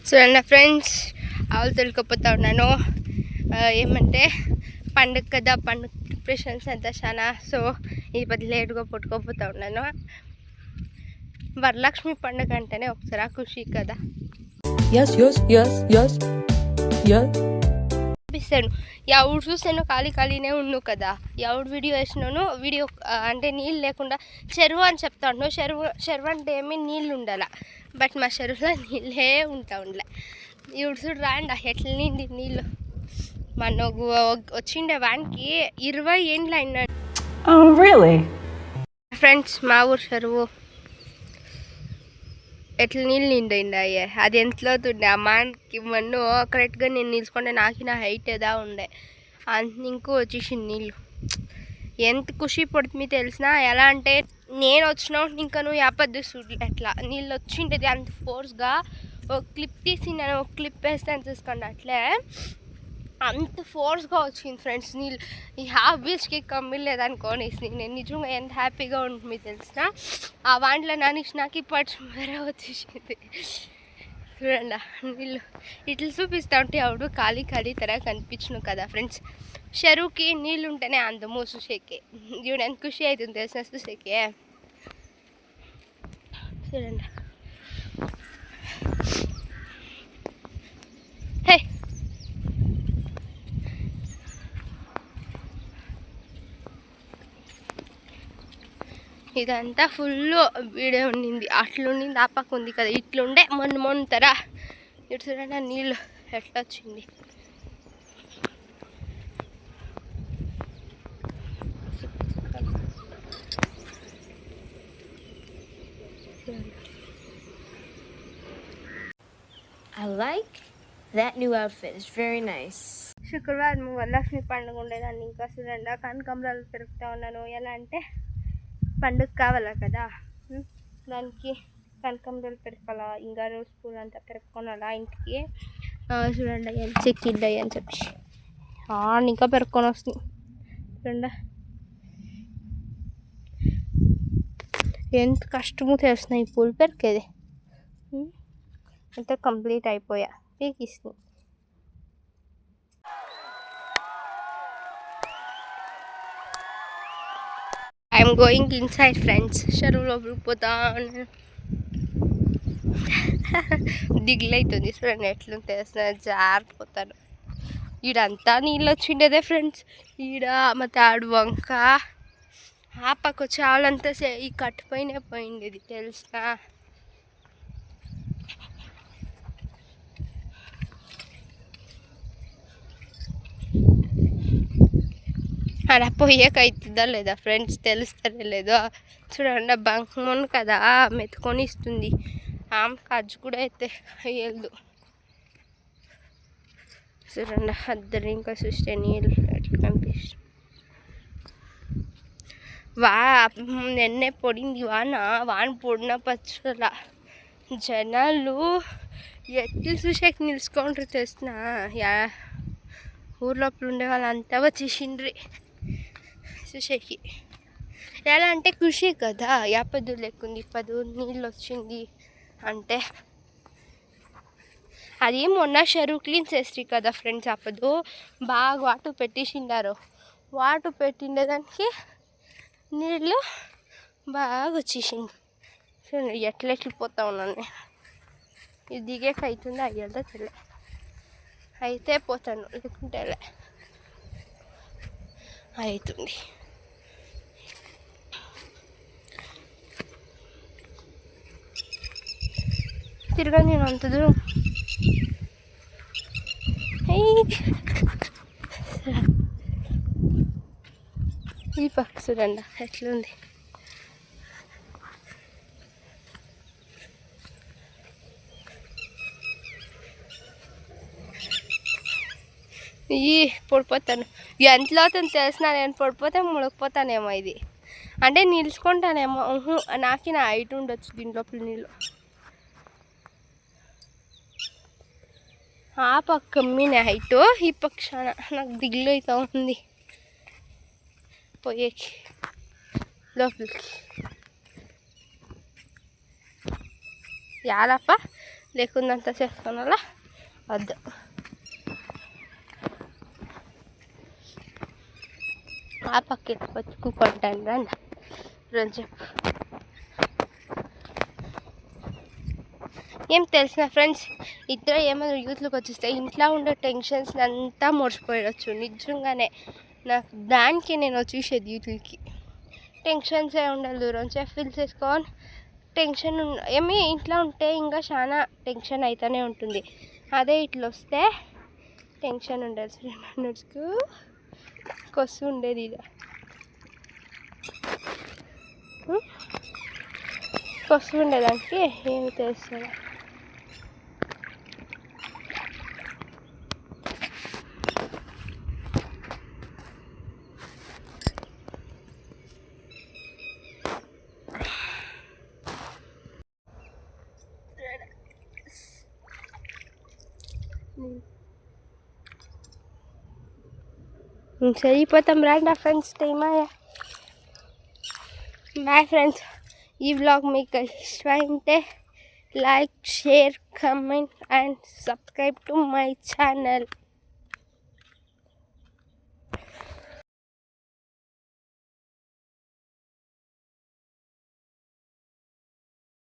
చూడండి ఫ్రెండ్స్, ఆవులు తొలుకపోతా ఉన్నాను. ఏమంటే పండుగ కదా, పండుగ ప్రిపరేషన్స్ అంతా చాలా. సో ఈ పది లేటుగా పుట్టుకోపోతా ఉన్నాను. వరలక్ష్మి పండుగ అంటేనే ఒకసారి ఖుషి కదా. చూపిస్తాను ఎవడు చూసాను ఖాళీనే ఉన్నావు కదా, ఎవడు వీడియో వేసినాను. వీడియో అంటే నీళ్ళు లేకుండా చెరువు అని చెప్తా ఉన్నాను. చెరువు అంటే ఏమీ నీళ్ళు ఉండాల, బట్ మా చెరువులో నీళ్ళే ఉంటా ఉండలే. ఇప్పుడు చూడు రాండి ఎట్లా నిండి నీళ్ళు. మన వచ్చిండే వానికి 20 ఏండ్లు అయినా ఫ్రెండ్స్. మా ఊరు చెరువు ఎట్లా నీళ్ళు నిండిండాయే, అది ఎంతలో ఉండే ఆ మానికి మన్ను కరెక్ట్గా నేను నిలుచుకుంటే నా హైట్ ఏదా ఉండే అంత ఇంకూ వచ్చేసింది నీళ్ళు. ఎంత ఖుషి పడుతుంది తెలిసిన. ఎలా అంటే నేను వచ్చినా ఇంకా నువ్వు యాపద్దు చూడలే ఎట్లా నీళ్ళు వచ్చిండేది అంత ఫోర్స్గా. ఒక క్లిప్ తీసి నేను ఒక క్లిప్ వేస్తాను చూసుకోండి, అట్లే అంత ఫోర్స్గా వచ్చింది ఫ్రెండ్స్ నీళ్ళు. ఈ హాఫ్ బీచ్కి కమ్మిలేదనుకోనేసి నేను నిజంగా ఎంత హ్యాపీగా ఉంటుంది తెలిసిన. ఆ వాంట్లో నాకు పట్టు వేరే వచ్చేసింది. చూడండి నీళ్ళు ఇట్లా చూపిస్తూ ఉంటే ఎవడు ఖాళీ తర కనిపించను కదా ఫ్రెండ్స్. చెరువుకి నీళ్ళు ఉంటేనే అందము చూసేకే. చూడండి ఎంత ఖుషి అవుతుంది తెలిసిన చూసేకే. చూడండి హే ఇదంతా ఫుల్ వీడియో ఉండింది. అట్లుండింది ఆ పక్క ఉంది కదా, ఇట్లుండే మొన్న తర. ఇటు చూడండి నీళ్ళు ఎట్లా వచ్చింది. I like that new outfit. It's very nice. శుక్రవారం వరలక్ష్మి పండుగ ఉండేదాన్ని. ఇంకా చూడండి కనకాంబరాలు పెరుగుతూ ఉన్నాను. ఎలా అంటే పండుగ కావాలా కదా, దానికి కనకాంబరాలు పెరకాలా, ఇంకా రోజు పూలు అంతా పెరుక్కోనాలా ఇంటికి. చూడండి ఎంత చెక్కిడ్డాయి అని చెప్పి ఇంకా పెరుక్కొని వస్తుంది. చూడండి ఎంత కష్టమో తెలుస్తున్నాయి ఈ పూలు పెరికేది. అంతా కంప్లీట్ అయిపోయా పీకిస్తుంది. I'm going inside friends. చెరువులో పోతా దిగులవుతుంది. చూడండి ఎట్లా తెలుస్తున్నా జారిపోతాను. ఈడంతా నీళ్ళు వచ్చిండేదే ఫ్రెండ్స్. ఈడ ಮತ್ತೆ ఆడు వంక ఆ పక్క వచ్చి ఆవులంతా ఈ కట్టుపైనే పోయిండేది తెలుసా. అక్కడ పోయేకైతుందా లేదా ఫ్రెండ్స్ తెలుస్తారే లేదో. చూడండి బంకమోను కదా మెతుకొని ఇస్తుంది. ఆమె ఖర్చు కూడా అయితే అయ్యేదు. చూడండి అద్దరు ఇంకా చూస్తే నీళ్ళు ఎట్లా కనిపిస్తుంది. నిన్నే పొడింది వాన పొడిన పచ్చల జనాలు ఎట్లు చూసాక నిలుచుకుంటారు తెలిసిన. ఊర్లోపల ఉండే వాళ్ళంతా వచ్చేసిండ్రి చూసేకి. ఎలా అంటే ఖుషి కదా, యాపద్దు లేకుంది 10 నీళ్ళు వచ్చింది అంటే. అది మొన్న చెరువు క్లీన్ చేసి కదా ఫ్రెండ్స్. అప్పుడు బాగా వాటర్ పెట్టేసిండారు. వాటర్ పెట్టిండేదానికి నీళ్ళు బాగా వచ్చేసింది. చూడండి ఎట్లా పోతా ఉన్నాను. ఇది దిగేకి అవుతుంది అయ్యేదా తెల్ల అయితే పోతాను, లేకుంటే అవుతుంది. తిరగా నేను అంత దూరం ఈ పక్క చూడండి ఎట్లుంది. పడిపోతాను ఎంతలో అవుతుంది తెలిసిన. నేను పడిపోతే మునిగిపోతానేమో. ఇది అంటే నిలుచుకుంటానేమో. నాకు నా హైట్ ఉండొచ్చు దీంట్లోపల నీళ్ళు. ఆ పక్క మీ హైట్, ఈ పక్ష నాకు దిగులు అవుతూ ఉంది పోయేకి లోపలికి. యాలప్ప లేకుందంతా చేసుకోవాలా వద్దు. ఆ పక్కకి వచ్చి కూకుంటాను రండి రోజు. ఏం తెలిసిన ఫ్రెండ్స్, ఇద్దరు ఏమైనా యూత్లోకి వచ్చేస్తే ఇంట్లో ఉండే టెన్షన్స్ అంతా మర్చిపోయవచ్చు. నిజంగానే నాకు దానికి నేను వచ్చేసేది యూత్లకి. టెన్షన్సే ఉండాలి, దూరం ఫీల్ చేసుకొని టెన్షన్ ఏమి ఇంట్లో ఉంటే ఇంకా చాలా టెన్షన్ అవుతూనే ఉంటుంది. అదే ఇట్లా వస్తే టెన్షన్ ఉండదు. 3 minutesకు కొస్తూ ఉండేది ఇది కొస్తూ ఉండేదానికి ఏమి తెలుస్తుంది. సరిపోతాం రండి ఫ్రెండ్స్, టైం అయ్యా. Bye friends. ఈ వ్లాగ్ మీకు ఇష్టమైతే like, share, comment and subscribe to my channel.